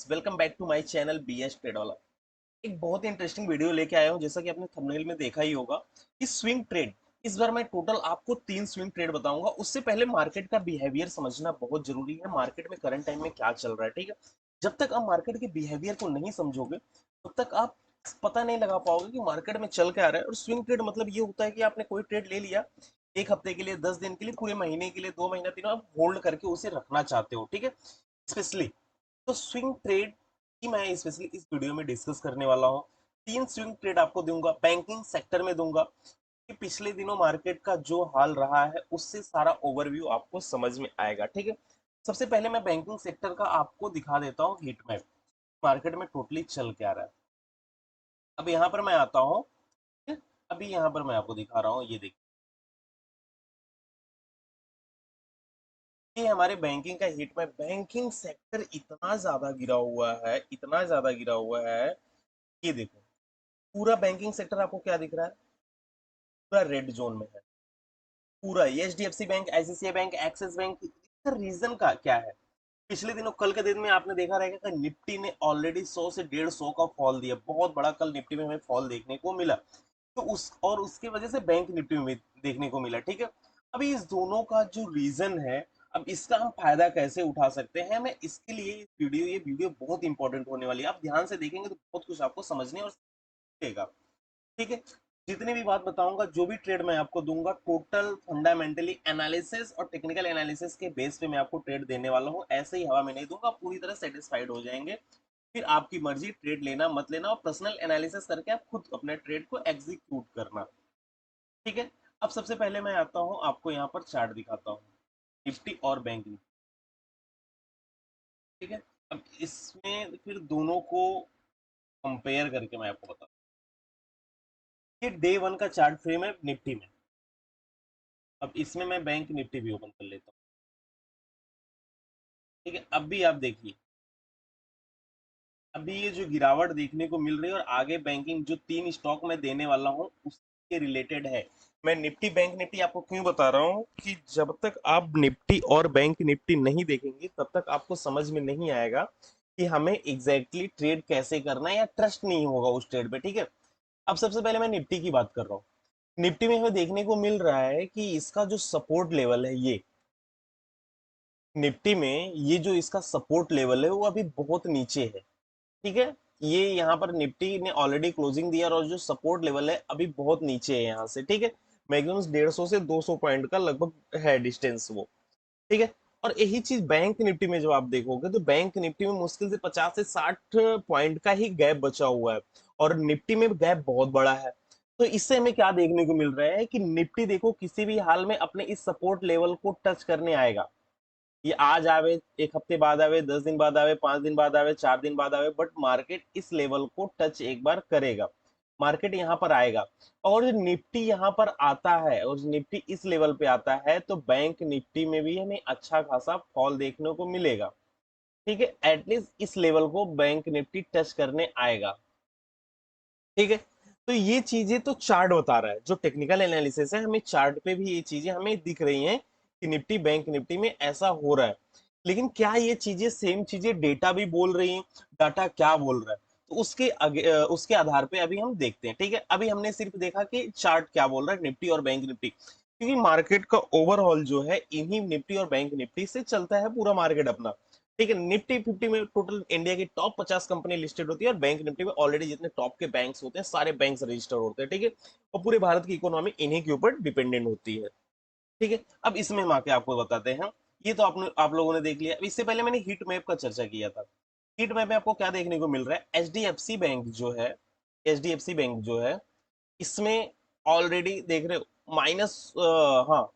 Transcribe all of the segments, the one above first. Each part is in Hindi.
Welcome back to my channel B S trade वाला। एक बहुत ही इंटरेस्टिंग वीडियो लेके आया हूँ, जैसा कि आपने थंबनेल में देखा ही होगा कि स्विंग ट्रेड। इस बार मैं टोटल आपको 3 स्विंग ट्रेड बताऊंगा। उससे पहले मार्केट का बिहेवियर समझना बहुत जरूरी है। मार्केट में करंट टाइम में क्या चल रहा है, ठीक है। जब तक आप मार्केट के बिहेवियर को नहीं समझोगे तब तक आप पता नहीं लगा पाओगे कि मार्केट में चल क्या रहा है। और स्विंग ट्रेड मतलब ये होता है कि आपने कोई ट्रेड ले लिया, एक हफ्ते के लिए, 10 दिन के लिए, पूरे महीने के लिए, 2 महीना, 3 आप होल्ड करके उसे रखना चाहते हो, ठीक है। स्पेशली तो स्विंग ट्रेड की मैं स्पेशली इस वीडियो में डिस्कस करने वाला हूँ। 3 स्विंग ट्रेड आपको दूंगा, बैंकिंग सेक्टर में दूंगा कि पिछले दिनों मार्केट का जो हाल रहा है उससे सारा ओवरव्यू आपको समझ में आएगा, ठीक है। सबसे पहले मैं बैंकिंग सेक्टर का आपको दिखा देता हूँ हीट मैप, मार्केट में टोटली चल क्या रहा है। अब यहाँ पर मैं आता हूँ, ठीक है? अभी यहाँ पर मैं आपको दिखा रहा हूँ, ये देखिए, ये हमारे बैंकिंग का हीट मैप। बैंकिंग सेक्टर इतना ज्यादा गिरा हुआ है, इतना ज्यादा गिरा हुआ है। ये देखो, पूरा बैंकिंग सेक्टर आपको क्या दिख रहा है, पूरा रेड जोन में है। पूरा HDFC bank, ICICI bank, axis bank. इसका रीजन का क्या है? पिछले दिनों, कल के दिन में आपने देखा रहेगा कि निफ्टी ने ऑलरेडी 100 से 150 का फॉल दिया, बहुत बड़ा कल निफ्टी में हमें फॉल देखने को मिला। तो उसकी वजह से बैंक निफ्टी में देखने को मिला, ठीक है। अभी इस दोनों का जो रीजन है, अब इसका हम फायदा कैसे उठा सकते हैं, मैं इसके लिए ये वीडियो बहुत इंपॉर्टेंट होने वाली है। आप ध्यान से देखेंगे तो बहुत कुछ आपको समझने और सीखेगा, ठीक है। जितनी भी बात बताऊंगा, जो भी ट्रेड मैं आपको दूंगा, टोटल फंडामेंटली एनालिसिस और टेक्निकल एनालिसिस के बेस पे मैं आपको ट्रेड देने वाला हूं। ऐसे ही हवा में नहीं दूंगा, आप पूरी तरह सेटिस्फाइड हो जाएंगे। फिर आपकी मर्जी, ट्रेड लेना मत लेना, और पर्सनल एनालिसिस करके आप खुद अपने ट्रेड को एग्जीक्यूट करना, ठीक है। अब सबसे पहले मैं आता हूं, आपको यहाँ पर चार्ट दिखाता हूँ, निफ्टी और बैंक निफ्टी, ठीक है। अब इसमें फिर दोनों को कंपेयर करके मैं आपको बताता हूँ। ये डे वन का चार्ट फ्रेम है निफ्टी में। अब इसमें मैं बैंक निफ्टी भी ओपन कर लेता हूँ, ठीक है। अब भी आप देखिए, अभी ये जो गिरावट देखने को मिल रही है, और आगे बैंकिंग जो 3 स्टॉक मैं देने वाला हूँ उसके रिलेटेड है। मैं निफ्टी बैंक निफ्टी आपको क्यों बता रहा हूँ कि जब तक आप निफ्टी और बैंक निफ्टी नहीं देखेंगे तब तक आपको समझ में नहीं आएगा कि हमें एग्जैक्टली ट्रेड कैसे करना है, या ट्रस्ट नहीं होगा उस ट्रेड पे, ठीक है। अब सबसे पहले मैं निफ्टी की बात कर रहा हूँ। निफ्टी में हमें देखने को मिल रहा है कि इसका जो सपोर्ट लेवल है, ये निफ्टी में ये जो इसका सपोर्ट लेवल है वो अभी बहुत नीचे है, ठीक है। ये यहाँ पर निफ्टी ने ऑलरेडी क्लोजिंग दिया, और जो सपोर्ट लेवल है अभी बहुत नीचे है यहाँ से, ठीक है। मैक्सिमम 150 से 200 पॉइंट का लगभग है डिस्टेंस वो, ठीक है। और यही चीज बैंक निफ्टी में जब आप देखोगे तो बैंक निफ्टी में मुश्किल से 50 से 60 पॉइंट का ही गैप बचा हुआ है, और निफ्टी में गैप बहुत बड़ा है। तो इससे हमें क्या देखने को मिल रहा है कि निफ्टी देखो किसी भी हाल में अपने इस सपोर्ट लेवल को टच करने आएगा। ये आज आवे, एक हफ्ते बाद आवे, 10 दिन बाद आवे, 5 दिन बाद आवे, 4 दिन बाद आवे, बट मार्केट इस लेवल को टच एक बार करेगा। मार्केट यहाँ पर आएगा, और निफ्टी यहाँ पर आता है, और निफ्टी इस लेवल पे आता है, तो बैंक निफ्टी में भी हमें अच्छा खासा फॉल देखने को मिलेगा, ठीक है। एटलीस्ट इस लेवल को बैंक निफ्टी टच करने आएगा, ठीक है। तो ये चीजें तो चार्ट बता रहा है, जो टेक्निकल एनालिसिस है, हमें चार्ट पे भी ये चीजें हमें दिख रही हैं कि निफ्टी बैंक निफ्टी में ऐसा हो रहा है। लेकिन क्या ये चीजें सेम चीजें डेटा भी बोल रही हैं? डाटा क्या बोल रहा है, तो उसके आधार पे अभी हम देखते हैं, ठीक है। अभी हमने सिर्फ देखा कि चार्ट क्या बोल रहा है, निफ्टी और बैंक निफ्टी, क्योंकि मार्केट का ओवरऑल जो है इन्हीं निफ्टी और बैंक निफ्टी से चलता है पूरा मार्केट अपना, ठीक है। निफ्टी 50 में टोटल इंडिया की टॉप 50 कंपनी लिस्टेड होती है, और बैंक निफ्टी में ऑलरेडी जितने टॉप के बैंक्स होते हैं सारे बैंक्स रजिस्टर होते हैं, ठीक है। और पूरे भारत की इकोनॉमी इन्हीं के ऊपर डिपेंडेंट होती है, ठीक है। अब इसमें हम आके आपको बताते हैं। ये तो आप लोगों ने देख लिया। अब इससे पहले मैंने हीट मैप का चर्चा किया था। हीट मैप में आपको क्या देखने को मिल रहा है, एचडीएफसी बैंक जो है, एचडीएफसी बैंक जो है, इसमें ऑलरेडी देख रहे हो माइनस, हाँ,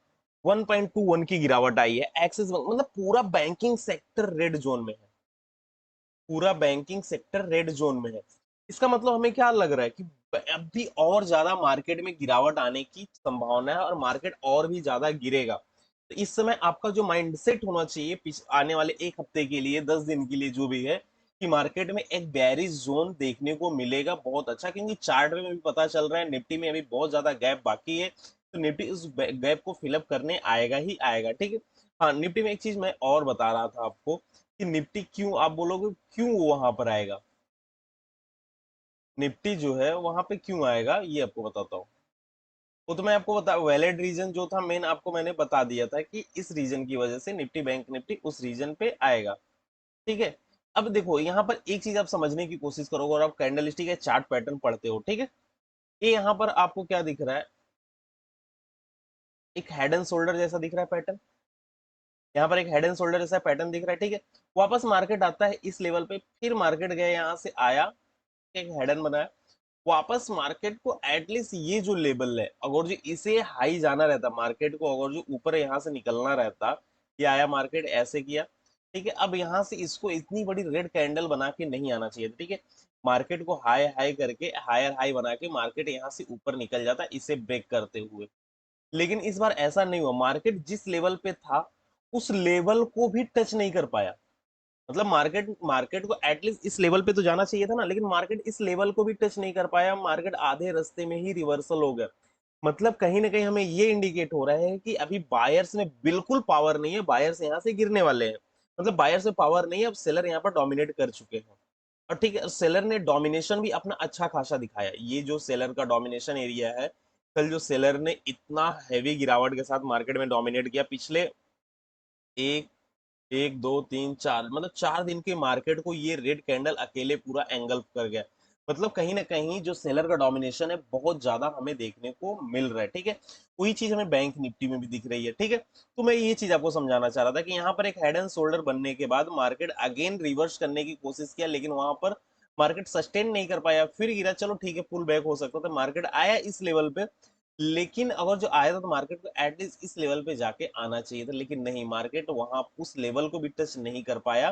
1.21 की गिरावट आई है। एक्सिस बैंक, मतलब पूरा बैंकिंग सेक्टर रेड जोन में है, पूरा बैंकिंग सेक्टर रेड जोन में है। इसका मतलब हमें क्या लग रहा है कि अब भी और ज्यादा मार्केट में गिरावट आने की संभावना है, और मार्केट और भी ज्यादा गिरेगा। तो इस समय आपका जो माइंडसेट होना चाहिए आने वाले एक हफ्ते के लिए, 10 दिन के लिए, जो भी है, कि मार्केट में एक बेयरिश जोन देखने को मिलेगा बहुत अच्छा, क्योंकि चार्ट में भी पता चल रहा है निफ्टी में अभी बहुत ज्यादा गैप बाकी है। तो निफ्टी उस गैप को फिलअप करने आएगा ही आएगा, ठीक है। हाँ, निफ्टी में एक चीज मैं और बता रहा था आपको कि निफ्टी क्यों, आप बोलोगे क्यों वो वहां पर आएगा, निफ्टी जो है वहां पे क्यों आएगा ये आपको बताता हूँ। वो तो मैं आपको बता, वैलिड रीजन जो था मेन आपको मैंने बता दिया था कि इस रीजन की वजह से निफ्टी बैंक निफ्टी उस रीजन पे आएगा। ठीक है। अब देखो यहाँ पर एक चीज आप समझने की कोशिश करोगे और आप कैंडलस्टिक या चार्ट पैटर्न पढ़ते हो, ठीक है। ये यहाँ पर आपको क्या दिख रहा है, एक हेड एंड शोल्डर जैसा दिख रहा है पैटर्न, यहाँ पर एक हेड एंड शोल्डर जैसा पैटर्न दिख रहा है, ठीक है। वापस मार्केट आता है इस लेवल पे, फिर मार्केट गया यहाँ से आया, एक हेड एंड बनाया, वापस मार्केट को एटलीस्ट ये जो लेवल है अगर जो इसे हाई जाना रहता, मार्केट को अगर जो ऊपर यहाँ से निकलना रहता, ये आया मार्केट ऐसे किया, ठीक है। अब यहाँ से इसको इतनी बड़ी रेड कैंडल बना के नहीं आना चाहिए, ठीक है। मार्केट को हाई हाई करके हायर हाई बना के मार्केट यहाँ से ऊपर निकल जाता इसे ब्रेक करते हुए, लेकिन इस बार ऐसा नहीं हुआ, मार्केट जिस लेवल पे था उस लेवल को भी टच नहीं कर पाया। मतलब मार्केट मार्केट को एटलीस्ट इस लेवल पे तो जाना चाहिए था ना, लेकिन मार्केट इस लेवल को भी टच नहीं कर पाया, मार्केट आधे रास्ते में ही रिवर्सल हो गया। मतलब कहीं ना कहीं हमें ये इंडिकेट हो रहा है कि अभी बायर्स में बिल्कुल पावर नहीं है, बायर्स यहाँ से गिरने वाले हैं। मतलब बायर्स में पावर नहीं है, अब सेलर यहाँ पर डोमिनेट कर चुके हैं। और ठीक है, सेलर ने डोमिनेशन भी अपना अच्छा खासा दिखाया, ये जो सेलर का डोमिनेशन एरिया है, कल जो सेलर ने इतना हैवी गिरावट के साथ मार्केट में डोमिनेट किया, पिछले एक एक दो तीन चार मतलब 4 दिन के मार्केट को ये रेड कैंडल अकेले पूरा एंगल्फ कर गया। मतलब कहीं ना कहीं जो सेलर का डोमिनेशन है बहुत ज्यादा हमें देखने को मिल रहा है, ठीक है। वही चीज हमें बैंक निफ्टी में भी दिख रही है, ठीक है। तो मैं ये चीज आपको समझाना चाह रहा था कि यहाँ पर एक हेड एंड शोल्डर बनने के बाद मार्केट अगेन रिवर्स करने की कोशिश किया, लेकिन वहां पर मार्केट सस्टेन नहीं कर पाया, फिर गिरा, चलो ठीक है पुल बैक हो सकता था, मार्केट आया इस लेवल पे, लेकिन अगर जो आया था तो मार्केट को एटलीस्ट इस लेवल पे जाके आना चाहिए था, लेकिन नहीं, मार्केट वहां उस लेवल को भी टच नहीं कर पाया,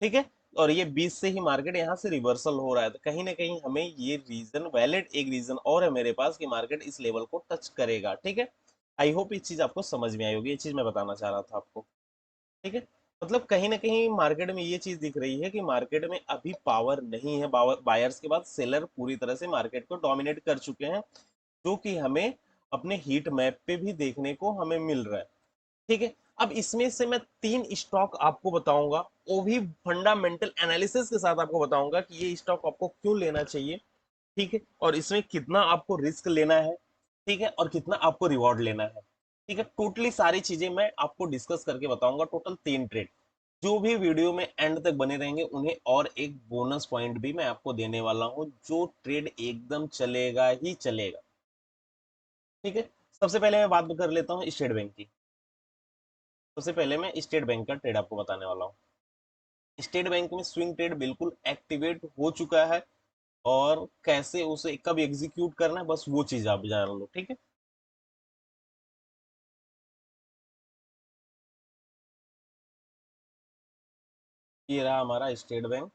ठीक है। और ये 20 से ही मार्केट यहाँ से रिवर्सल हो रहा है, तो कहीं ना कहीं हमें ये रीजन वैलिड, एक रीजन और है मेरे पास कि मार्केट इस लेवल को टच करेगा, ठीक है। आई होप ये चीज आपको समझ में आई होगी, ये चीज मैं बताना चाह रहा था आपको, ठीक है। मतलब कहीं ना कहीं मार्केट में ये चीज दिख रही है कि मार्केट में अभी पावर नहीं है, बायर्स के बाद सेलर पूरी तरह से मार्केट को डोमिनेट कर चुके हैं, जो कि हमें अपने हीट मैप पे भी देखने को हमें मिल रहा है, ठीक है। अब इसमें से मैं 3 स्टॉक आपको बताऊंगा, वो भी फंडामेंटल एनालिसिस के साथ आपको बताऊंगा कि ये स्टॉक आपको क्यों लेना चाहिए, ठीक है, और इसमें कितना आपको रिस्क लेना है, ठीक है, और कितना आपको रिवॉर्ड लेना है, ठीक है। टोटली सारी चीजें मैं आपको डिस्कस करके बताऊंगा, टोटल 3 ट्रेड। जो भी वीडियो में एंड तक बने रहेंगे उन्हें और एक बोनस पॉइंट भी मैं आपको देने वाला हूं, जो ट्रेड एकदम चलेगा ही चलेगा, ठीक है। सबसे पहले मैं बात कर लेता हूँ स्टेट बैंक की। सबसे पहले मैं स्टेट बैंक का ट्रेड आपको बताने वाला हूँ। स्टेट बैंक में स्विंग ट्रेड बिल्कुल एक्टिवेट हो चुका है, और कैसे उसे कब एग्जीक्यूट करना है बस वो चीज आप जान लो, ठीक है। ये रहा हमारा स्टेट बैंक।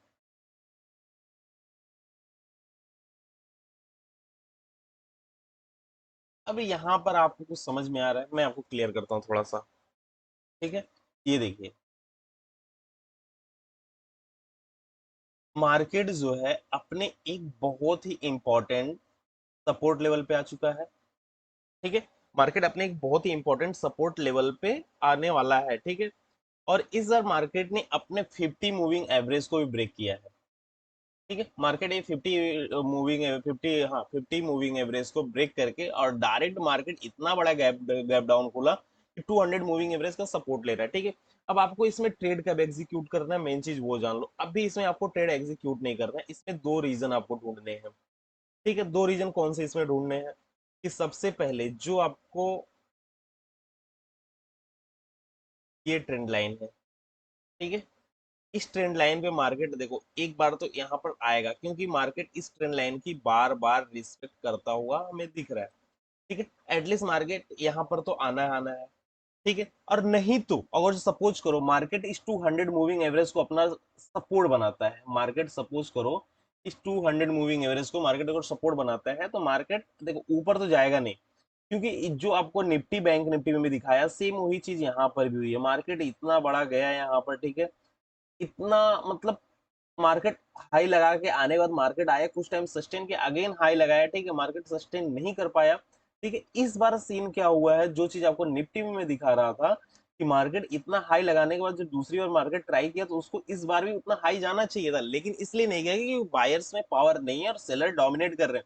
अब यहाँ पर आपको कुछ समझ में आ रहा है, मैं आपको क्लियर करता हूँ थोड़ा सा, ठीक है। ये देखिए, मार्केट जो है अपने एक बहुत ही इंपॉर्टेंट सपोर्ट लेवल पे आ चुका है, ठीक है। मार्केट अपने एक बहुत ही इंपॉर्टेंट सपोर्ट लेवल पे आने वाला है, ठीक है। और इस बार मार्केट ने अपने 50 मूविंग एवरेज को भी ब्रेक किया है, ठीक है। मार्केट ये 50 हाँ 50 मूविंग एवरेज को ब्रेक करके और डायरेक्ट मार्केट इतना बड़ा गैप गैप डाउन खोला कि 200 मूविंग एवरेज का सपोर्ट ले रहा है, ठीक है। अब आपको इसमें ट्रेड कब एग्जीक्यूट करना है मेन चीज वो जान लो, अब भी इसमें आपको ट्रेड एग्जीक्यूट नहीं करना है, इसमें 2 रीजन आपको ढूंढने हैं, ठीक है। 2 रीजन कौन से इसमें ढूंढने हैं, कि सबसे पहले जो आपको ये ट्रेंड लाइन है, ठीक है। इस ट्रेंड लाइन पे मार्केट देखो एक बार तो यहाँ पर आएगा, क्योंकि मार्केट इस ट्रेंड लाइन की बार बार रिस्पेक्ट करता हुआ हमें दिख रहा है, ठीक है। एटलीस्ट मार्केट यहाँ पर तो आना है, ठीक है। और नहीं तो अगर सपोज करो मार्केट इस 200 मूविंग एवरेज को अपना सपोर्ट बनाता है, मार्केट सपोज करो इस 200 मूविंग एवरेज को मार्केट अगर सपोर्ट बनाता है, तो मार्केट देखो ऊपर तो जाएगा नहीं, क्योंकि जो आपको निफ्टी बैंक निफ्टी में भी दिखाया सेम वही चीज यहाँ पर भी हुई है, मार्केट इतना बड़ा गया यहाँ पर, ठीक है। इतना मतलब मार्केट हाई लगा के आने के बाद मार्केट आया, कुछ टाइम सस्टेन के अगेन हाई लगाया, ठीक है, मार्केट सस्टेन नहीं कर पाया, ठीक है। इस बार सीन क्या हुआ है, जो चीज आपको निफ्टी में दिखा रहा था कि मार्केट इतना हाई लगाने के बाद जब दूसरी बार मार्केट ट्राई किया तो उसको इस बार भी उतना हाई जाना चाहिए था, लेकिन इसलिए नहीं गया क्योंकि बायर्स में पावर नहीं है और सेलर डोमिनेट कर रहे हैं।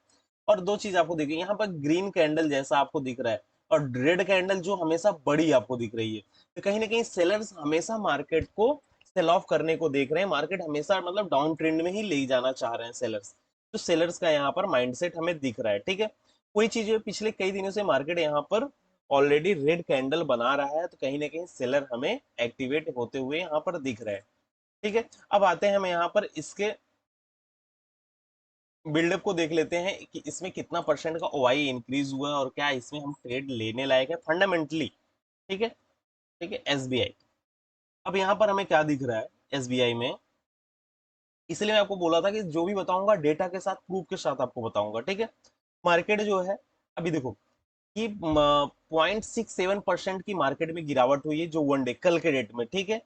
और दो चीज आपको देखिए, यहाँ पर ग्रीन कैंडल जैसा आपको दिख रहा है और रेड कैंडल जो हमेशा बड़ी आपको दिख रही है, तो कहीं ना कहीं सेलर्स हमेशा मार्केट को सेल ऑफ करने को देख रहे हैं, मार्केट हमेशा मतलब डाउन ट्रेंड में ही ले जाना चाह रहे हैं सेलर्स। तो सेलर्स का यहाँ पर माइंडसेट हमें दिख रहा है, ठीक है। कोई चीज पिछले कई दिनों से मार्केट यहाँ पर ऑलरेडी रेड कैंडल बना रहा है, तो कहीं ना कहीं सेलर हमें एक्टिवेट होते हुए यहाँ पर दिख रहे हैं, ठीक है। अब आते हैं हम यहाँ पर इसके बिल्डअप को देख लेते हैं कि इसमें कितना परसेंट का ओआई इंक्रीज हुआ है और क्या इसमें हम ट्रेड लेने लायक है फंडामेंटली, ठीक है। ठीक है, एसबीआई। अब यहाँ पर हमें क्या दिख रहा है एसबीआई में, इसलिए मैं आपको बोला था कि जो भी बताऊंगा डेटा के साथ प्रूफ के साथ आपको बताऊंगा, ठीक है। मार्केट जो है, अभी देखो कि 0.67% की मार्केट में गिरावट हुई है जो वन डे कल के डेट में, ठीक है।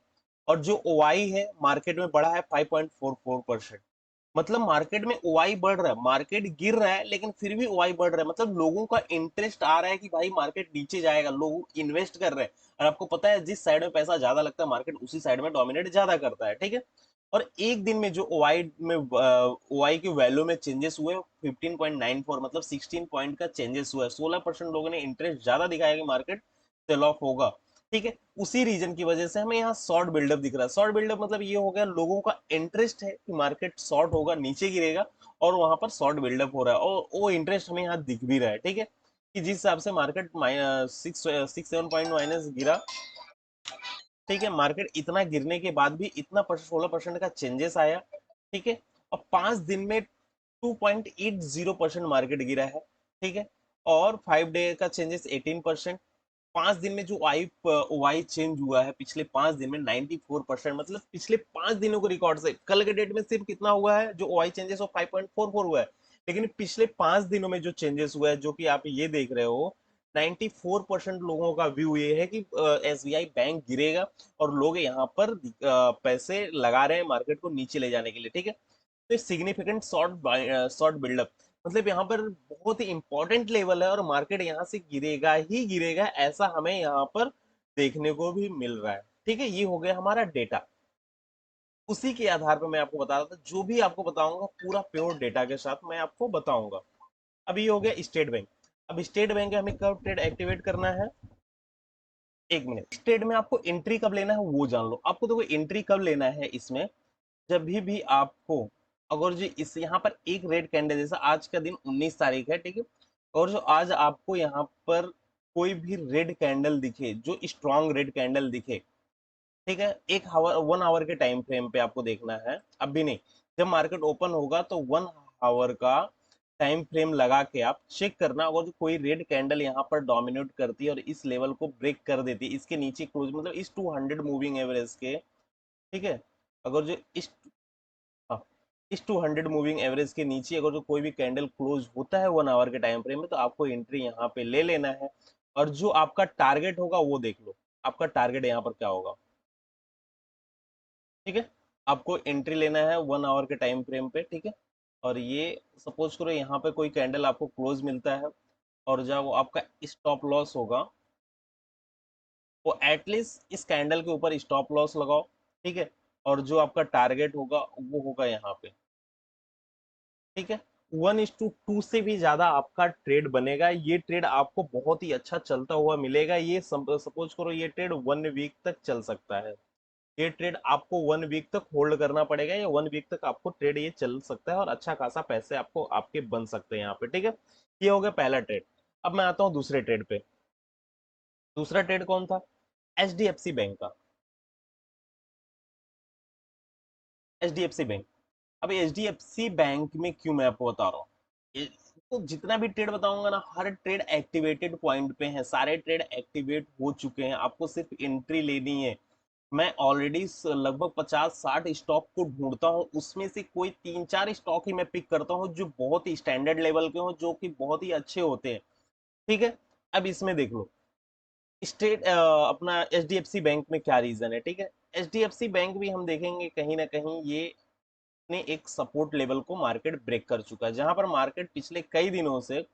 और जो ओआई है मार्केट में बढ़ा है 5.44%। मतलब मार्केट में ओआई बढ़ रहा है, मार्केट गिर रहा है लेकिन फिर भी ओआई बढ़ रहा है, मतलब लोगों का इंटरेस्ट आ रहा है कि भाई मार्केट नीचे जाएगा, लोग इन्वेस्ट कर रहे हैं। और आपको पता है जिस साइड में पैसा ज्यादा लगता है मार्केट उसी साइड में डोमिनेट ज्यादा करता है, ठीक है। और एक दिन में जो ओआई में ओआई की वैल्यू में चेंजेस हुए 15.94, मतलब 16 पॉइंट का चेंजेस हुआ है। 16% लोगों ने इंटरेस्ट ज्यादा दिखाया कि मार्केट सेल ऑफ होगा, ठीक है। उसी रीजन की वजह से हमें यहाँ शॉर्ट बिल्डअप दिख रहा है। शॉर्ट बिल्डअप मतलब ये हो गया लोगों का इंटरेस्ट है कि मार्केट शॉर्ट होगा, नीचे गिरेगा, और वहां पर शॉर्ट बिल्डअप हो रहा है और वो इंटरेस्ट हमें यहाँ दिख भी रहा है, ठीक है। कि जिस हिसाब से मार्केट 6-7 पॉइंट माइनस गिरा, ठीक है। मार्केट इतना गिरने के बाद भी इतना 16% का चेंजेस आया, ठीक है। और 5 दिन में 2.80% मार्केट गिरा है, ठीक है। और 5 डे का चेंजेस 18%। 5 दिन में जो आई वाई चेंज हुआ है पिछले 5 दिन में 94%, मतलब पिछले 5 दिनों के रिकॉर्ड से कल के डेट में सिर्फ कितना हुआ है जो वाई चेंजेस ऑफ 5.44 हुआ है, लेकिन पिछले 5 दिनों में जो चेंजेस हुआ है जो कि आप ये देख रहे हो, 94% लोगों का व्यू ये है कि एसबीआई बैंक गिरेगा और लोग यहाँ पर पैसे लगा रहे हैं मार्केट को नीचे ले जाने के लिए, ठीक है। तो सिग्निफिकेंट शॉर्ट बिल्डअप, मतलब यहाँ पर बहुत ही इंपॉर्टेंट लेवल है और मार्केट यहाँ से गिरेगा ही गिरेगा, ऐसा हमें यहाँ पर देखने को भी मिल रहा है, ठीक है। ये हो गया हमारा डेटा। उसी के आधार पर मैं आपको बता रहा था, जो भी आपको बताऊंगा पूरा प्योर डेटा के साथ मैं आपको बताऊंगा। अब ये हो गया स्टेट बैंक। अब स्टेट बैंक में हमें कब ट्रेड एक्टिवेट करना है, एक मिनट। स्टेट में आपको एंट्री कब लेना है वो जान लो। आपको देखो एंट्री कब लेना है इसमें, जब भी आपको, अगर जो इस यहाँ पर एक रेड कैंडल, जैसा आज का दिन 19 तारीख है, ठीक है। और जो आज आपको यहाँ पर कोई भी रेड कैंडल दिखे, जो स्ट्रॉन्ग रेड कैंडल दिखे, ठीक है, 1 आवर के टाइम फ्रेम पे आपको देखना है, अब भी नहीं। जब मार्केट ओपन होगा तो 1 आवर का टाइम फ्रेम लगा के आप चेक करना, अगर जो कोई रेड कैंडल यहाँ पर डोमिनेट करती है और इस लेवल को ब्रेक कर देती है, इसके नीचे क्लोज, मतलब इस 200 मूविंग एवरेज के, ठीक है। अगर जो इस, हाँ, इस 200 मूविंग एवरेज के नीचे अगर जो कोई भी कैंडल क्लोज होता है 1 आवर के टाइम फ्रेम में, तो आपको एंट्री यहाँ पे ले लेना है। और जो आपका टारगेट होगा वो देख लो, आपका टारगेट यहाँ पर क्या होगा, ठीक है। आपको एंट्री लेना है 1 आवर के टाइम फ्रेम पे, ठीक है। और ये सपोज करो यहाँ पे कोई कैंडल आपको क्लोज मिलता है, और जब वो आपका स्टॉप लॉस होगा, वो एटलीस्ट इस कैंडल के ऊपर स्टॉप लॉस लगाओ, ठीक है। और जो आपका टारगेट होगा वो होगा यहाँ पे, ठीक है। 1:2 से भी ज्यादा आपका ट्रेड बनेगा, ये ट्रेड आपको बहुत ही अच्छा चलता हुआ मिलेगा। ये सपोज करो ये ट्रेड 1 वीक तक चल सकता है, ये ट्रेड आपको 1 वीक तक होल्ड करना पड़ेगा, या 1 वीक तक आपको ट्रेड ये चल सकता है और अच्छा खासा पैसे आपको आपके बन सकते हैं यहाँ पे, ठीक है। ये हो गया पहला ट्रेड। अब मैं आता हूँ दूसरे ट्रेड पे। दूसरा ट्रेड कौन था, एचडीएफसी बैंक का। HDFC bank. अब एचडीएफसी बैंक में क्यों मैं आपको बता रहा हूँ, तो जितना भी ट्रेड बताऊंगा ना, हर ट्रेड एक्टिवेटेड पॉइंट पे है, सारे ट्रेड एक्टिवेट हो चुके हैं, आपको सिर्फ एंट्री लेनी है। मैं ऑलरेडी लगभग 50-60 स्टॉक को ढूंढता हूँ, उसमें से कोई 3-4 स्टॉक ही मैं पिक करता हूँ जो बहुत ही स्टैंडर्ड लेवल के हो, जो कि बहुत ही अच्छे होते हैं, ठीक है। अब इसमें देख लो अपना H D F C bank में क्या रीजन है, ठीक है। H D F C bank भी हम देखेंगे कहीं ना कहीं ये ने एक सपोर्ट लेवल को मार्केट ब्रेक कर चुका है, जहां पर मार्केट पिछले कई दिनों से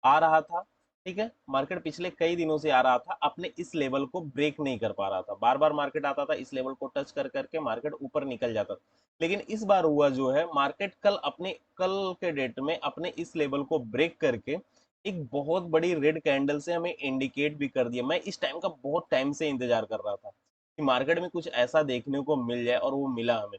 आ रहा था, ठीक है, मार्केट पिछले कई दिनों से आ रहा था, अपने इस लेवल को ब्रेक नहीं कर पा रहा था, बार बार मार्केट आता था, इस लेवल को टच कर करके मार्केट ऊपर निकल जाता था। लेकिन इस बार हुआ जो है, मार्केट कल के डेट में अपने इस लेवल को ब्रेक करके एक बहुत बड़ी रेड कैंडल से हमें इंडिकेट भी कर दिया। मैं इस टाइम का बहुत टाइम से इंतजार कर रहा था कि मार्केट में कुछ ऐसा देखने को मिल जाए, और वो मिला हमें।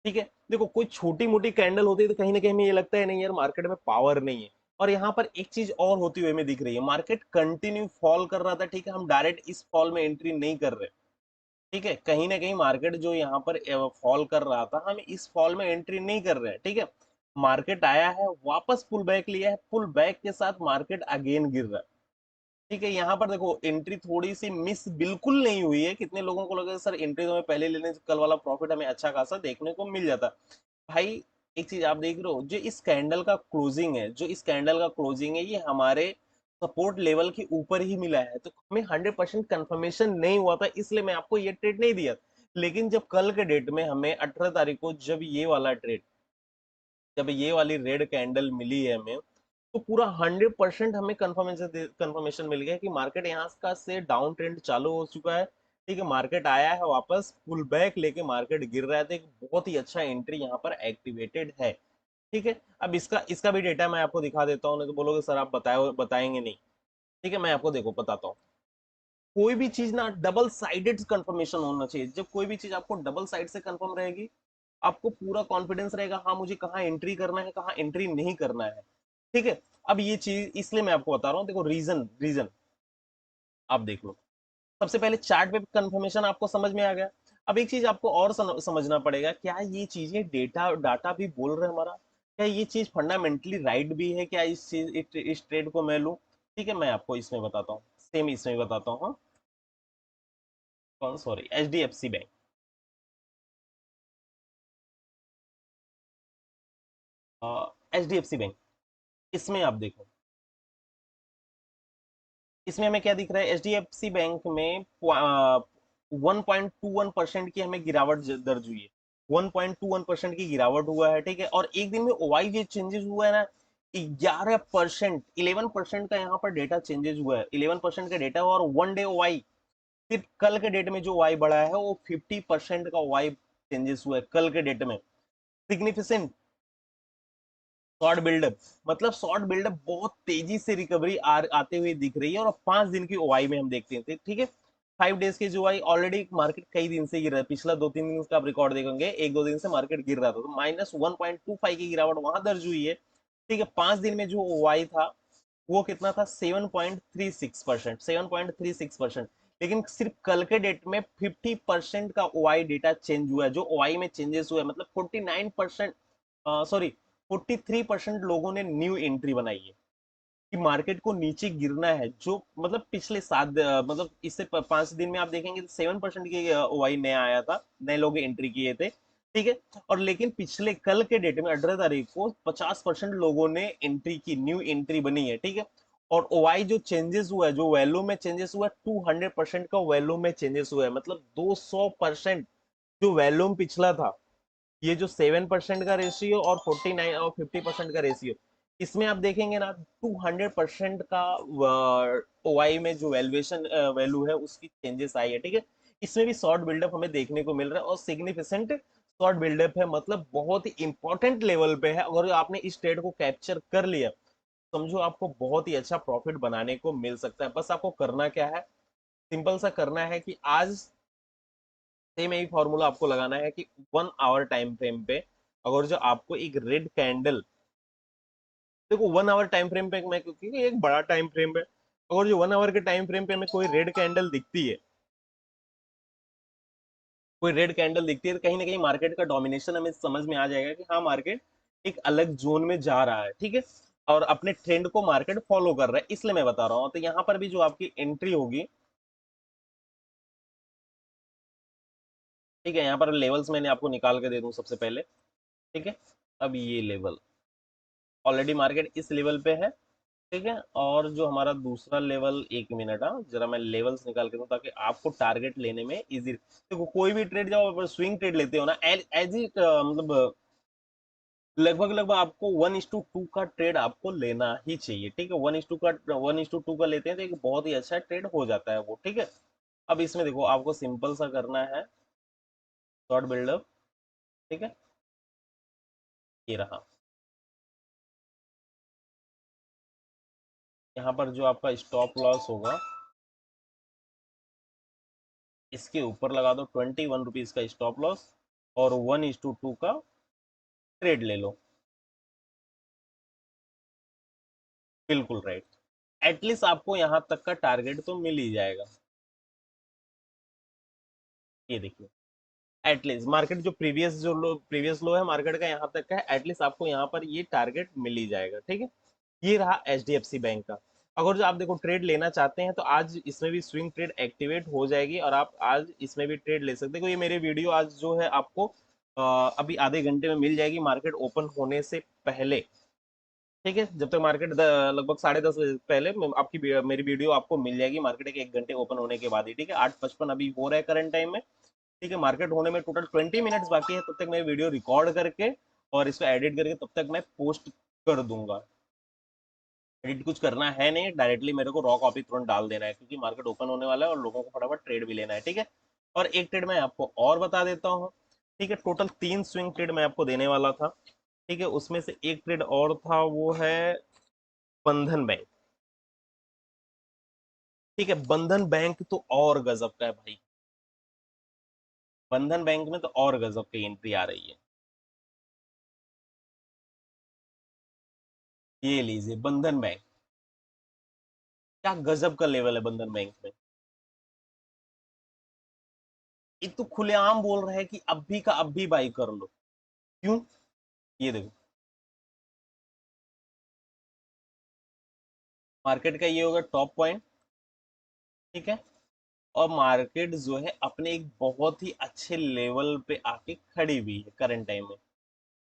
ठीक है, देखो कोई छोटी मोटी कैंडल होती है तो कहीं ना कहीं हमें ये लगता है नहीं यार मार्केट में पावर नहीं है। और यहाँ पर एक चीज और होती हुई हमें दिख रही है, मार्केट कंटिन्यू फॉल कर रहा था, ठीक है, हम डायरेक्ट इस फॉल में एंट्री नहीं कर रहे। ठीक है, कहीं ना कहीं मार्केट जो यहाँ पर फॉल कर रहा था, हम इस फॉल में एंट्री नहीं कर रहे हैं। ठीक है, मार्केट आया है, वापस पुल बैक लिया है, पुल बैक के साथ मार्केट अगेन गिर रहा है। ठीक है, यहाँ पर देखो एंट्री थोड़ी सी मिस बिल्कुल नहीं हुई है। कितने लोगों को लगा सर एंट्री तो हमें पहले लेने से कल वाला प्रॉफिट हमें अच्छा खासा देखने को मिल जाता। भाई एक चीज आप देख रहे हो, जो इस कैंडल का क्लोजिंग है, ये हमारे सपोर्ट लेवल के ऊपर ही मिला है, तो हमें 100% कंफर्मेशन नहीं हुआ था, इसलिए मैं आपको ये ट्रेड नहीं दिया। लेकिन जब कल के डेट में हमें 18 तारीख को जब ये वाली रेड कैंडल मिली है हमें, तो पूरा 100% हमें कंफर्मेशन मिल गया कि मार्केट यहाँ का से डाउन ट्रेंड चालू हो चुका है। ठीक है, मार्केट आया है वापस, पुल बैक लेके मार्केट गिर रहा है, तो एक बहुत ही अच्छा एंट्री यहाँ पर एक्टिवेटेड है। ठीक है, अब इसका इसका भी डेटा मैं आपको दिखा देता हूँ, नहीं तो बोलोगे सर आप बताएंगे नहीं। ठीक है, मैं आपको देखो बताता हूँ। कोई भी चीज ना डबल साइडेड कंफर्मेशन होना चाहिए। जब कोई भी चीज आपको डबल साइड से कंफर्म रहेगी, आपको पूरा कॉन्फिडेंस रहेगा, हाँ मुझे कहाँ एंट्री करना है, कहाँ एंट्री नहीं करना है। ठीक है, अब ये चीज इसलिए मैं आपको बता रहा हूँ, देखो रीजन रीजन आप देख लो। सबसे पहले चार्ट पे कंफर्मेशन आपको समझ में आ गया। अब एक चीज आपको और समझना पड़ेगा, क्या ये चीजें डेटा डाटा भी बोल रहे हैं हमारा, क्या ये चीज फंडामेंटली राइट भी है, क्या इस ट्रेड को मैं लूं। ठीक है, मैं आपको इसमें बताता हूँ, सेम इसमें बताता हूँ। हाँ, कौन, sorry, HDFC bank. HDFC bank, इसमें आप देखो, इसमें हमें क्या दिख रहा है, HDFC बैंक में 1.21% की हमें गिरावट दर्ज हुई है। 1.21% की गिरावट हुआ है। ठीक है, और एक दिन में ओवाई जो चेंजेस हुआ है ना, 11%, 11% का यहाँ पर डेटा चेंजेस हुआ है, 11% का डेटा हुआ, और वन डे ओवाई, सिर्फ कल के डेट में जो ओवाई बढ़ा है वो 50% का ओवाई चेंजेस हुआ है कल के डेट में। सिग्निफिकेंट शॉर्ट बिल्डअप, मतलब शॉर्ट बिल्डअप बहुत तेजी से रिकवरी आते हुए दिख रही है, और 5 दिन की ओआई में हम देखते हैं। ठीक है, 5 डेज की जो आई ऑलरेडी मार्केट कई दिन से गिर रहा है, पिछला 2-3 दिन का आप रिकॉर्ड देखेंगे, 1-2 दिन से मार्केट गिर रहा था, तो -1.25 की गिरावट वहां दर्ज हुई है। ठीक है, 5 दिन में जो ओआई था वो कितना था, 7.36%, 7.36%। लेकिन सिर्फ कल के डेट में 50% का ओआई डेटा चेंज हुआ है, जो ओआई में चेंजेस हुआ है, मतलब 49%, सॉरी 43% लोगों ने न्यू एंट्री बनाई है कि मार्केट को नीचे गिरना है। जो मतलब पिछले मतलब इससे 5 दिन में आप देखेंगे तो 7% की ओआई नया आया था, नए लोग एंट्री किए थे। ठीक है, और लेकिन पिछले कल के डेट में 18 तारीख को 50% लोगों ने एंट्री की, न्यू एंट्री बनी है। ठीक है, और ओआई जो चेंजेस हुआ है, जो वैल्यू में चेंजेस हुआ है, 200% का वैल्यू में चेंजेस हुआ है, मतलब 200% जो वैल्यूम पिछला था, ये जो 7% का रेशियो और 49 और 50% का रेशियो, इसमें आप देखेंगे ना 200% का ओआई में जो वैल्यूएशन वैल्यू है उसकी चेंजेस आई है। ठीक है, इसमें भी शॉर्ट बिल्डअप हमें देखने को मिल रहा है, और सिग्निफिकेंट शॉर्ट बिल्डअप है, मतलब बहुत ही इंपॉर्टेंट लेवल पे है। अगर आपने इस ट्रेड को कैप्चर कर लिया, समझो आपको बहुत ही अच्छा प्रॉफिट बनाने को मिल सकता है। बस आपको करना क्या है, सिंपल सा करना है कि आज सेम यही फॉर्मूला आपको लगाना है कि 1 आवर टाइम फ्रेम पे अगर जो आपको एक रेड कैंडल, देखो 1 आवर टाइम फ्रेम पे मैं, क्योंकि एक बड़ा टाइम फ्रेम है, अगर जो 1 आवर के टाइम फ्रेम पे हमें कोई रेड कैंडल दिखती है, तो कहीं ना कहीं मार्केट का डोमिनेशन हमें समझ में आ जाएगा कि हाँ मार्केट एक अलग जोन में जा रहा है। ठीक है, और अपने ट्रेंड को मार्केट फॉलो कर रहा है, इसलिए मैं बता रहा हूँ। तो यहाँ पर भी जो आपकी एंट्री होगी, ठीक है, यहाँ पर लेवल्स मैंने आपको निकाल के दे दूं सबसे पहले। ठीक है, अब ये लेवल ऑलरेडी मार्केट इस लेवल पे है। ठीक है, और जो हमारा दूसरा लेवल, 1 मिनट, हाँ जरा मैं लेवल्स निकाल के दूं ताकि आपको टारगेट लेने में इजी। देखो कोई भी ट्रेड, जब आप स्विंग ट्रेड लेते हो ना, एज इट मतलब लगभग लगभग आपको 1:2 का ट्रेड आपको लेना ही चाहिए, ठीक है। 1:2 का लेते हैं तो एक बहुत ही अच्छा ट्रेड हो जाता है वो, ठीक है। अब इसमें देखो आपको सिंपल सा करना है, शॉर्ट बिल्डअप, ठीक है। ये रहा, यहाँ पर जो आपका स्टॉप लॉस होगा इसके ऊपर लगा दो 21 रुपीज का स्टॉप लॉस, और 1:2 का ट्रेड ले लो। बिल्कुल राइट। एटलीस्ट आपको यहाँ तक का टारगेट तो मिल ही जाएगा। ये देखिए, एटलीस्ट मार्केट जो प्रीवियस लो है मार्केट का यहाँ तक का है, एटलीस्ट आपको यहाँ पर ये टारगेट मिल ही जाएगा, ठीक है। ये रहा एचडीएफसी बैंक का। अगर जो आप देखो ट्रेड लेना चाहते हैं तो आज इसमें भी स्विंग ट्रेड एक्टिवेट हो जाएगी और आप आज इसमें भी ट्रेड ले सकते हैं। ये मेरे वीडियो आज जो है आपको अभी आधे घंटे में मिल जाएगी मार्केट ओपन होने से पहले, ठीक है। जब तक मार्केट लगभग 10:30 बजे पहले मेरी वीडियो आपको मिल जाएगी मार्केट के 1 घंटे ओपन होने के बाद ही, ठीक है। 8:55 अभी हो रहा है करंट टाइम में, ठीक है। मार्केट होने में टोटल 20 मिनट्स बाकी है, तब तक मैं वीडियो रिकॉर्ड करके और इसको एडिट करके तब तक मैं पोस्ट कर दूंगा। एडिट कुछ करना है नहीं, डायरेक्टली मेरे को रॉ कॉपी तुरंत डाल देना है, क्योंकि मार्केट ओपन होने वाला है और लोगों को फटाफट ट्रेड भी लेना है, ठीक है। और एक ट्रेड मैं आपको और बता देता हूँ, ठीक है। टोटल 3 स्विंग ट्रेड मैं आपको देने वाला था, ठीक है। उसमें से एक ट्रेड और था, वो है बंधन बैंक, ठीक है। बंधन बैंक तो और गजब का है भाई, बंधन बैंक में तो और गजब की एंट्री आ रही है। ये लीजिए बंधन बैंक, क्या गजब का लेवल है बंधन बैंक में। ये तो खुलेआम बोल रहे हैं कि अभी का अभी बाई कर लो। क्यों? ये देखो, मार्केट का ये होगा टॉप पॉइंट, ठीक है। और मार्केट जो है अपने एक बहुत ही अच्छे लेवल पे आके खड़ी हुई है करंट टाइम में,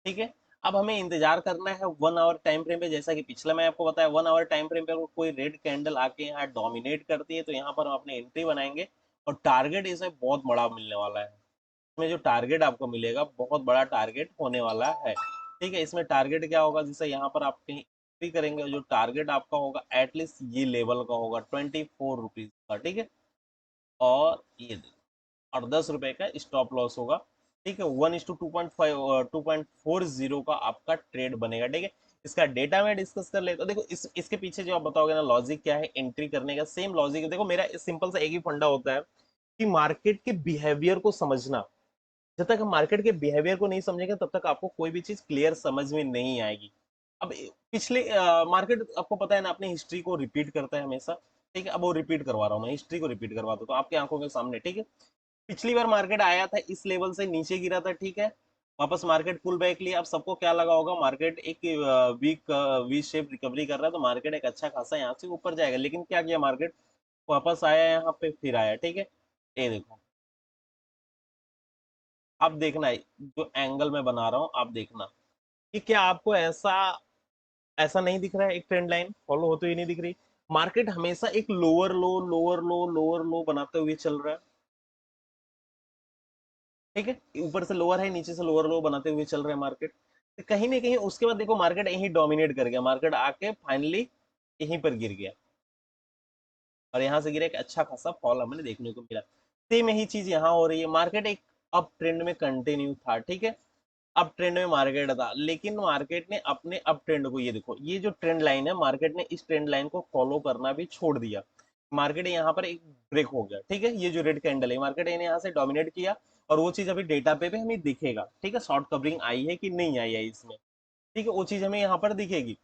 ठीक है। अब हमें इंतजार करना है 1 आवर टाइम फ्रेम पे, जैसा कि पिछला मैं आपको बताया 1 आवर टाइम फ्रेम पे अगर कोई रेड कैंडल आके यहाँ डोमिनेट करती है तो यहाँ पर हम अपनी एंट्री बनाएंगे, और टारगेट इसे बहुत बड़ा मिलने वाला है। इसमें जो टारगेट आपको मिलेगा बहुत बड़ा टारगेट होने वाला है, ठीक है। इसमें टारगेट क्या होगा, जैसे यहाँ पर आप कहीं एंट्री करेंगे, जो टारगेट आपका होगा एटलीस्ट ये लेवल का होगा 24 रुपीज का, ठीक है। और ये देखो, और 10 रुपए का स्टॉप लॉस होगा, ठीक है। 1:2.5 2.40 का आपका ट्रेड बनेगा, ठीक है। इसका डेटा में डिस्कस कर ले तो देखो, इसके पीछे जो आप बताओगे ना लॉजिक क्या है एंट्री करने का, सेम लॉजिक है। देखो मेरा सिंपल सा एक ही फंडा होता है कि मार्केट के बिहेवियर को समझना। जब तक हम मार्केट के बिहेवियर को नहीं समझेंगे तब तक आपको कोई भी चीज क्लियर समझ में नहीं आएगी। अब पिछले मार्केट आपको पता है ना अपनी हिस्ट्री को रिपीट करता है हमेशा, ठीक है। अब वो रिपीट करवा रहा हूँ मैं, हिस्ट्री को रिपीट करवा दो तो आपकी आंखों के सामने, ठीक है। पिछली बार मार्केट आया था इस लेवल से नीचे गिरा था, ठीक है। वापस मार्केट पुल बैक लिया। अब सबको क्या लगा होगा मार्केट एक वीक वी शेप रिकवरी कर रहा है तो मार्केट एक अच्छा खासा यहाँ से ऊपर जाएगा, लेकिन क्या किया मार्केट, वापस आया यहाँ पे फिर आया, ठीक है। ये देखो, अब देखना है जो एंगल मैं बना रहा हूँ, आप देखना कि क्या आपको ऐसा ऐसा नहीं दिख रहा है, एक ट्रेंड लाइन फॉलो होते हुए नहीं दिख रही। मार्केट हमेशा एक लोअर लो लोअर लो लोअर लो बनाते हुए चल रहा है, ठीक है। ऊपर से लोअर है, नीचे से लोअर लो बनाते हुए चल रहा है मार्केट। तो कहीं ना कहीं उसके बाद देखो मार्केट यहीं डोमिनेट कर गया, मार्केट आके फाइनली यहीं पर गिर गया, और यहाँ से गिरा एक अच्छा खासा फॉल हमें देखने को मिला। सेम यही चीज यहाँ हो रही है, मार्केट एक अप ट्रेंड में कंटिन्यू था, ठीक है। अप ट्रेंड में मार्केट था, लेकिन मार्केट ने अपने अप ट्रेंड को, ये देखो ये जो ट्रेंड लाइन है मार्केट ने इस ट्रेंड लाइन को फॉलो करना भी छोड़ दिया। मार्केट यहाँ पर एक ब्रेक हो गया, ठीक है। ये जो रेड कैंडल है मार्केट ने यहाँ से डोमिनेट किया, और वो चीज अभी डेटा पे हमें दिखेगा, ठीक है। शॉर्ट कवरिंग आई है कि नहीं आई है इसमें, ठीक है। वो चीज हमें यहाँ पर दिखेगी,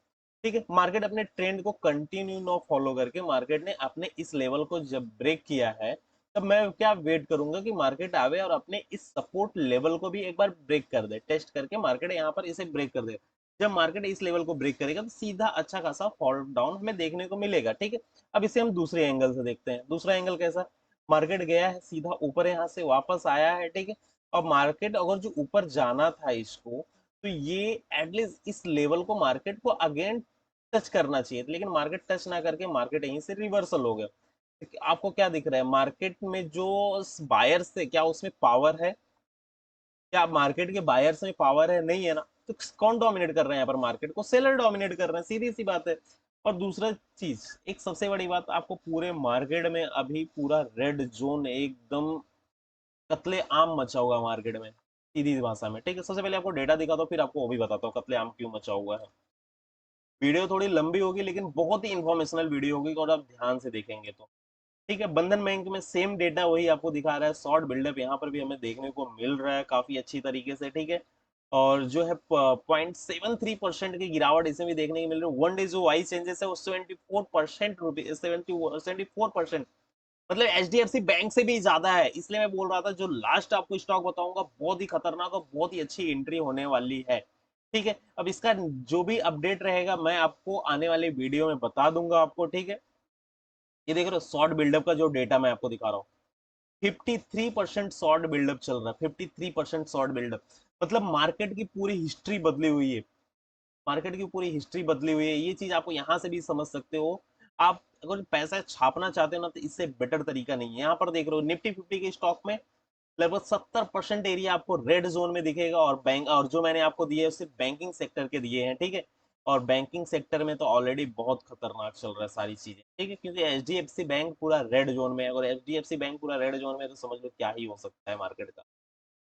ठीक है। मार्केट अपने ट्रेंड को कंटिन्यू नो फॉलो करके मार्केट ने अपने इस लेवल को जब ब्रेक किया है, तब मैं क्या वेट करूंगा कि मार्केट आवे और अपने इस सपोर्ट लेवल को भी एक बार ब्रेक कर दे, टेस्ट करके मार्केट यहाँ पर इसे ब्रेक कर दे। जब मार्केट इस लेवल को ब्रेक करेगा तो सीधा अच्छा खासा फॉल डाउन हमें देखने को मिलेगा, ठीक है। अब इसे हम दूसरे एंगल से देखते हैं। दूसरा एंगल कैसा, मार्केट गया है सीधा ऊपर, यहाँ से वापस आया है, ठीक है। और मार्केट अगर जो ऊपर जाना था इसको, तो ये एटलीस्ट इस लेवल को मार्केट को अगेन टच करना चाहिए, लेकिन मार्केट टच ना करके मार्केट यहीं से रिवर्सल हो गया। आपको क्या दिख रहा है मार्केट में जो बायर्स थे, क्या उसमें पावर है? क्या मार्केट के बायर्स में पावर है? नहीं है ना। तो कौन डोमिनेट कर रहे हैं यहाँ पर मार्केट को? सेलर डोमिनेट कर रहे हैं, सीधी सी बात है। और दूसरा चीज, एक सबसे बड़ी बात, आपको पूरे मार्केट में अभी पूरा रेड जोन एकदम कत्ले आम मचा हुआ है मार्केट में, सीधी भाषा में, ठीक है। सबसे पहले आपको डेटा दिखाता हूँ, फिर आपको वो भी बताता हूँ कत्ले आम क्यों मचा हुआ है। वीडियो थोड़ी लंबी होगी लेकिन बहुत ही इंफॉर्मेशनल वीडियो होगी और आप ध्यान से देखेंगे तो, ठीक है। बंधन बैंक में सेम डेटा वही आपको दिखा रहा है, शॉर्ट बिल्डअप यहाँ पर भी हमें देखने को मिल रहा है काफी अच्छी तरीके से, ठीक है। और जो है 0.73% की गिरावट इसमें भी देखने को मिल रही है। वन डे जो वाइज चेंजेस है वो 74% रुपीज 74%, मतलब एचडीएफसी बैंक से भी ज्यादा है। इसलिए मैं बोल रहा था जो लास्ट आपको स्टॉक बताऊंगा बहुत ही खतरनाक और बहुत ही अच्छी एंट्री होने वाली है, ठीक है। अब इसका जो भी अपडेट रहेगा मैं आपको आने वाले वीडियो में बता दूंगा आपको, ठीक है। ये देख रहे हो शॉर्ट बिल्डअप का जो डेटा मैं आपको दिखा रहा हूँ, 53% शॉर्ट बिल्डअप चल रहा है, 53% शॉर्ट बिल्डअप। मतलब मार्केट की पूरी हिस्ट्री बदली हुई है, मार्केट की पूरी हिस्ट्री बदली हुई है। ये चीज आपको यहाँ से भी समझ सकते हो। आप अगर पैसा छापना चाहते हो ना तो इससे बेटर तरीका नहीं है। यहाँ पर देख रहे हो निफ्टी 50 के स्टॉक में लगभग 70% एरिया आपको रेड जोन में दिखेगा, और बैंक, और जो मैंने आपको दिए सिर्फ बैंकिंग सेक्टर के दिए हैं, ठीक है। और बैंकिंग सेक्टर में तो ऑलरेडी बहुत खतरनाक चल रहा है सारी चीजें, ठीक है, क्योंकि एचडीएफसी बैंक पूरा रेड जोन में है। अगर एचडीएफसी बैंक पूरा रेड जोन में है तो समझ लो क्या ही हो सकता है मार्केट का,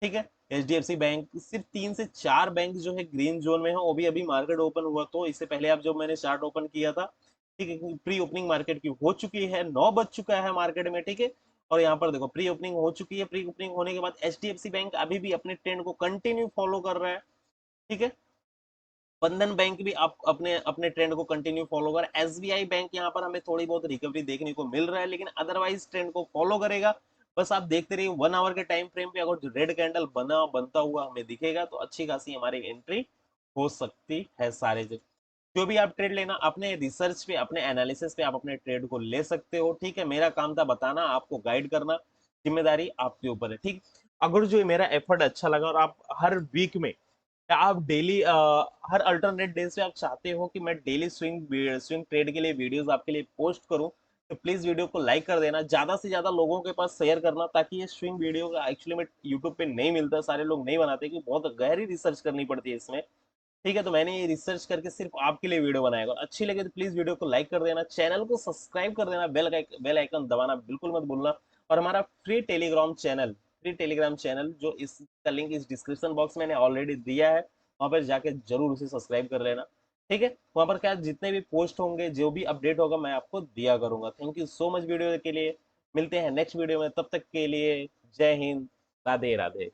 ठीक है। एचडीएफसी बैंक, सिर्फ 3 से 4 बैंक जो है ग्रीन जोन में है, वो भी अभी मार्केट ओपन हुआ तो इससे पहले आप जब मैंने चार्ट ओपन किया था, ठीक है, प्री ओपनिंग मार्केट की हो चुकी है, 9 बज चुका है मार्केट में, ठीक है। और यहाँ पर देखो प्री ओपनिंग हो चुकी है, प्री ओपनिंग होने के बाद एचडीएफसी बैंक अभी भी अपने ट्रेंड को कंटिन्यू फॉलो कर रहा है, ठीक है। बंधन बैंक भी आप अपने अपने ट्रेंड को कंटिन्यू फॉलो कर, एसबीआई बैंक यहाँ पर हमें थोड़ी बहुत रिकवरी देखने को मिल रहा है लेकिन अदरवाइज ट्रेंड को फॉलो करेगा। बस आप देखते रहिए 1 आवर के टाइम फ्रेम पे अगर रेड कैंडल बनता हुआ हमें दिखेगा तो अच्छी खासी हमारी एंट्री हो सकती है। सारे जो भी आप ट्रेड लेना अपने रिसर्च पे, अपने एनालिसिस पे आप अपने ट्रेड को ले सकते हो, ठीक है। मेरा काम था बताना, आपको गाइड करना, जिम्मेदारी आपके ऊपर है, ठीक। अगर जो मेरा एफर्ट अच्छा लगा और आप हर वीक में या आप डेली हर अल्टरनेट डेज पे आप चाहते हो कि मैं डेली स्विंग ट्रेड के लिए वीडियोस आपके लिए पोस्ट करूं, तो प्लीज वीडियो को लाइक कर देना, ज्यादा से ज्यादा लोगों के पास शेयर करना, ताकि ये स्विंग वीडियो का एक्चुअली में यूट्यूब पे नहीं मिलता, सारे लोग नहीं बनाते, कि बहुत गहरी रिसर्च करनी पड़ती है इसमें, ठीक है। तो मैंने ये रिसर्च करके सिर्फ आपके लिए वीडियो बनाएगा। अच्छी लगे तो प्लीज वीडियो को लाइक कर देना, चैनल को सब्सक्राइब कर देना, बेल आइकन दबाना बिल्कुल मत भूलना। और हमारा फ्री टेलीग्राम चैनल जो इसका लिंक इस डिस्क्रिप्शन बॉक्स में मैंने ऑलरेडी दिया है, वहां पर जाके जरूर उसे सब्सक्राइब कर लेना, ठीक है। वहां पर क्या जितने भी पोस्ट होंगे, जो भी अपडेट होगा मैं आपको दिया करूंगा। Thank you so much video के लिए। मिलते हैं नेक्स्ट वीडियो में, तब तक के लिए जय हिंद, राधे राधे।